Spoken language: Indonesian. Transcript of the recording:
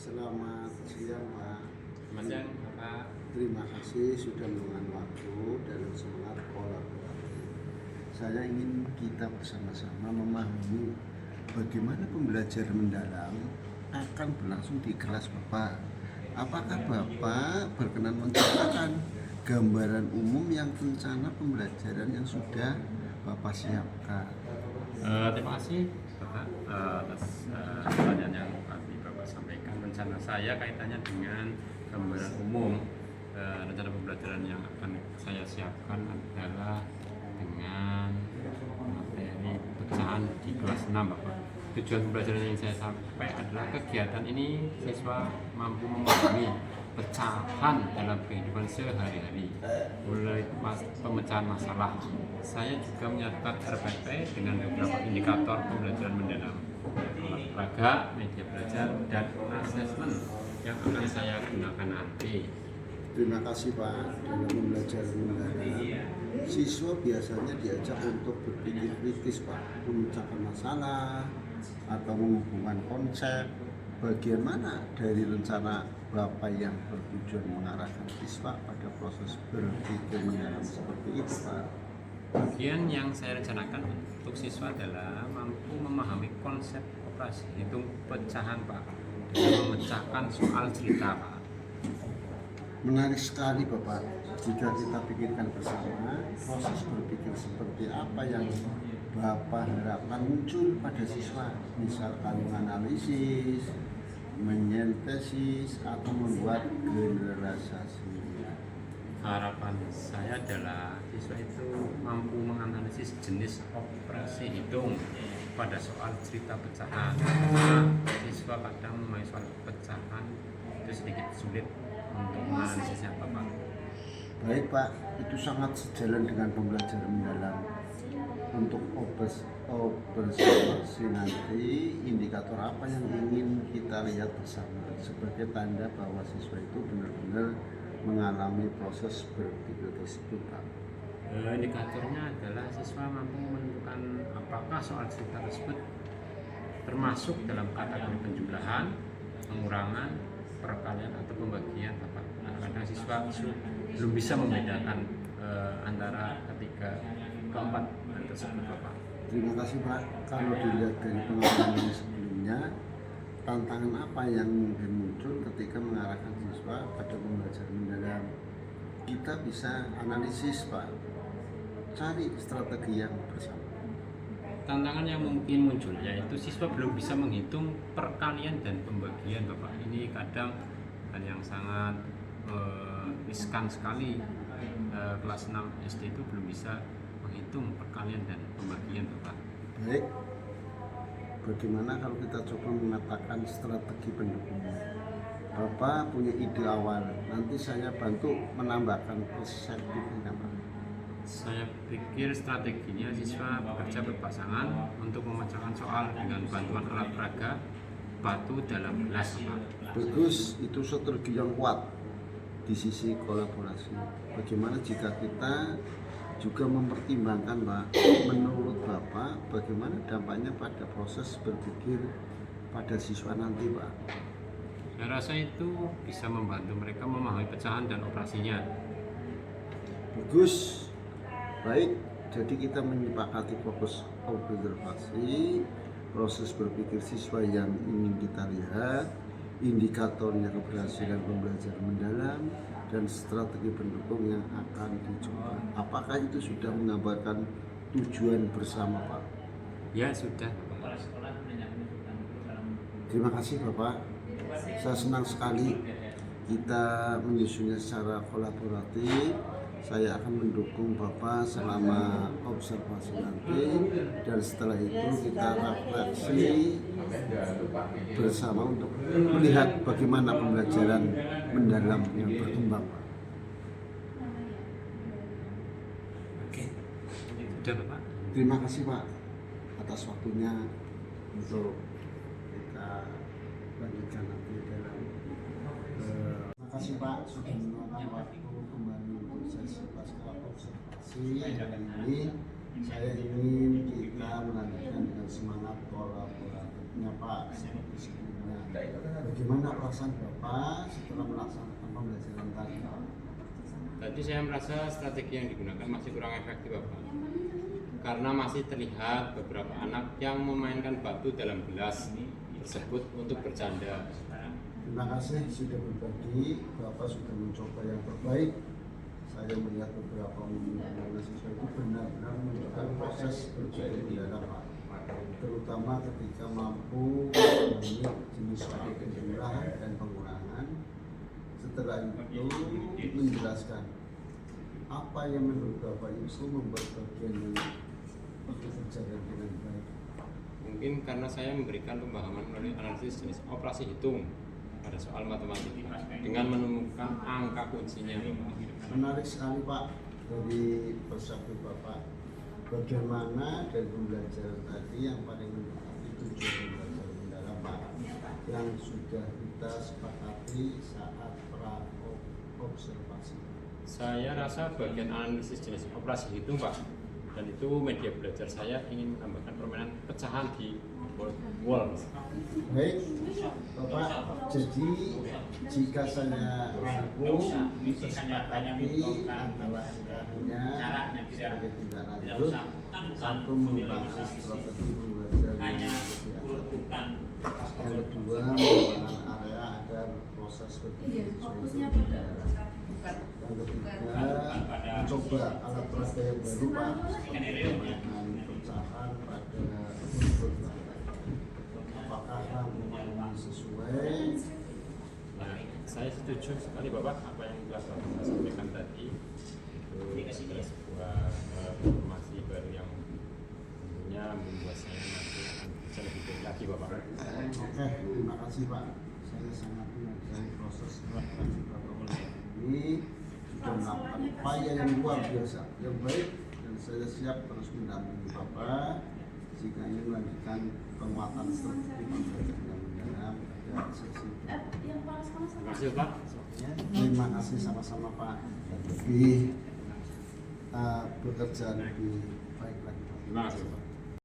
Selamat siang Pak. Selamat siang Pak. Terima kasih sudah meluangkan waktu dalam semangat kolaboratif. Saya ingin kita bersama-sama memahami bagaimana pembelajaran mendalam akan berlangsung di kelas Bapak. Apakah Bapak berkenan menceritakan gambaran umum yang rencana pembelajaran yang sudah Bapak siapkan? Terima kasih Bapak atas pertanyaan yang tadi Bapak sampaikan. Rencana saya kaitannya dengan gambaran umum. Rencana pembelajaran yang akan saya siapkan adalah dengan materi pecahan di kelas 6 Bapak. Tujuan pembelajaran yang saya sampai adalah kegiatan ini siswa mampu memahami pecahan dalam kehidupan sehari-hari, mulai pemecahan masalah. Saya juga menyatat RPP dengan beberapa indikator pembelajaran mendalam, olahraga, media belajar, dan asesmen yang akan saya gunakan nanti. Terima kasih Pak. Dalam pembelajaran mendalam, siswa biasanya diajak untuk berpikir kritis Pak, memecahkan masalah atau menghubungkan konsep. Bagian mana dari rencana Bapak yang bertujuan mengarahkan siswa pada proses berpikir mendalam seperti itu Pak? Bagian yang saya rencanakan untuk siswa adalah mampu memahami konsep operasi hitung pecahan Pak, dan memecahkan soal cerita Pak. Menarik sekali Bapak. Jika kita pikirkan bersama, proses berpikir seperti apa yang Bapak harapkan muncul pada siswa, misalkan menganalisis, menyentesis, atau membuat generalisasi. Harapan saya adalah siswa itu mampu menganalisis jenis operasi hitung pada soal cerita pecahan. Karena siswa kadang memahami soal pecahan itu sedikit sulit untuk menganalisisnya Bapak. Baik Pak, itu sangat sejalan dengan pembelajaran mendalam. Untuk observasi nanti, indikator apa yang ingin kita lihat bersama sebagai tanda bahwa siswa itu benar-benar mengalami proses berpikir tersebut Pak? Indikatornya adalah siswa mampu menentukan apakah soal cerita tersebut termasuk dalam kategori penjumlahan, pengurangan, perkalian atau pembagian Bapak. Nah, kadang siswa belum bisa membedakan antara ketiga keempat tersebut Bapak. Terima kasih Pak. Kalau dilihat dari pengalaman sebelumnya, tantangan apa yang mungkin muncul ketika mengarahkan siswa pada pembelajaran mendalam? Kita bisa analisis Pak, cari strategi yang bersama. Tantangan yang mungkin muncul yaitu siswa belum bisa menghitung perkalian dan pembagian Bapak. Ini kadang hal yang sangat riskan sekali. Kelas 6 SD itu belum bisa menghitung perkalian dan pembagian Bapak. Baik, bagaimana kalau kita coba mengatakan strategi pendukungnya? Bapak punya ide awal, nanti saya bantu menambahkan perspektifnya Pak. Saya pikir strateginya siswa bekerja berpasangan untuk memecahkan soal dengan bantuan alat peraga batu dalam gelas Pak. Bagus, itu strategi yang kuat di sisi kolaborasi. Bagaimana jika kita juga mempertimbangkan Pak, menurut Bapak bagaimana dampaknya pada proses berpikir pada siswa nanti Pak? Saya rasa itu bisa membantu mereka memahami pecahan dan operasinya. Bagus, baik. Jadi kita menyepakati fokus observasi, proses berpikir siswa yang ingin kita lihat, indikatornya keberhasilan pembelajaran mendalam, dan strategi pendukung yang akan dicoba. Apakah itu sudah menggambarkan tujuan bersama Pak? Ya sudah. Terima kasih Bapak. Saya senang sekali kita menyusunnya secara kolaboratif. Saya akan mendukung Bapak selama observasi nanti, dan setelah itu kita refleksi bersama untuk melihat bagaimana pembelajaran mendalam yang berkembang Pak. Oke, sudah Bapak. Terima kasih Pak atas waktunya untuk kita lanjutkan nanti dalam terima kasih Pak sudah meluangkan waktu kembali untuk sesi pasca observasi. Hari ini saya ingin kita melanjutkan dengan semangat kolaboratif. menyapa seperti sebelumnya. Bagaimana perasaan Bapak setelah melaksanakan pembelajaran tadi? Tadi saya merasa strategi yang digunakan masih kurang efektif, Bapak. Karena masih terlihat beberapa anak yang memainkan batu dalam gelas tersebut untuk bercanda. Terima kasih sudah berbagi, Bapak sudah mencoba yang terbaik. Saya melihat beberapa mahasiswa itu benar-benar menunjukkan proses berpikir mendalam, Pak. Terutama ketika mampu memahami jenis penjumlahan dan pengurangan. Setelah itu menjelaskan apa yang menurut Bapak itu membuat bagian yang itu berjalan dengan baik. Mungkin karena saya memberikan pemahaman melalui analisis jenis operasi hitung pada soal matematika dengan menemukan angka kuncinya. Menarik sekali Pak dari perspektif Bapak. Bagaimana dari pembelajaran tadi yang paling mendekati tujuan pembelajaran mendalam Pak, yang sudah kita sepakati saat observasi. Saya rasa bagian analisis jenis operasi hitung, Pak, dan itu media belajar saya ingin menambahkan permainan pecahan di wall. Baik, Bapak. Jadi jika saya rangkum tersepakati antara hanya sebagai tindak lanjut, satu mengembangkan strategi pembelajaran yang lebih efektif. Yang kedua, mengembangkan area agar proses berpikir sesuai dengan. Yang ketiga, mencoba alat peraga yang baru Pak, permainan pecahan pada unsur. Apakah rangkuman sesuai? Nah, saya setuju sekali Bapak apa yang telah Bapak sampaikan tadi. Itu adalah sebuah informasi baru yang tentunya membuat saya nanti akan bisa lebih baik lagi Bapak. Oke, terima kasih Pak. Saya sangat menghargai proses refleksi protokol ini. Sudah melakukan upaya yang luar biasa, yang baik, dan saya siap terus mendampingi Bapak jika ingin melanjutkan penguatan strategi pembelajaran yang mendalam pada sesi berikutnya. Terima kasih Pak. Terima kasih sama-sama Pak. Lebih bekerja lebih baik lagi Pak. Terima kasih Pak.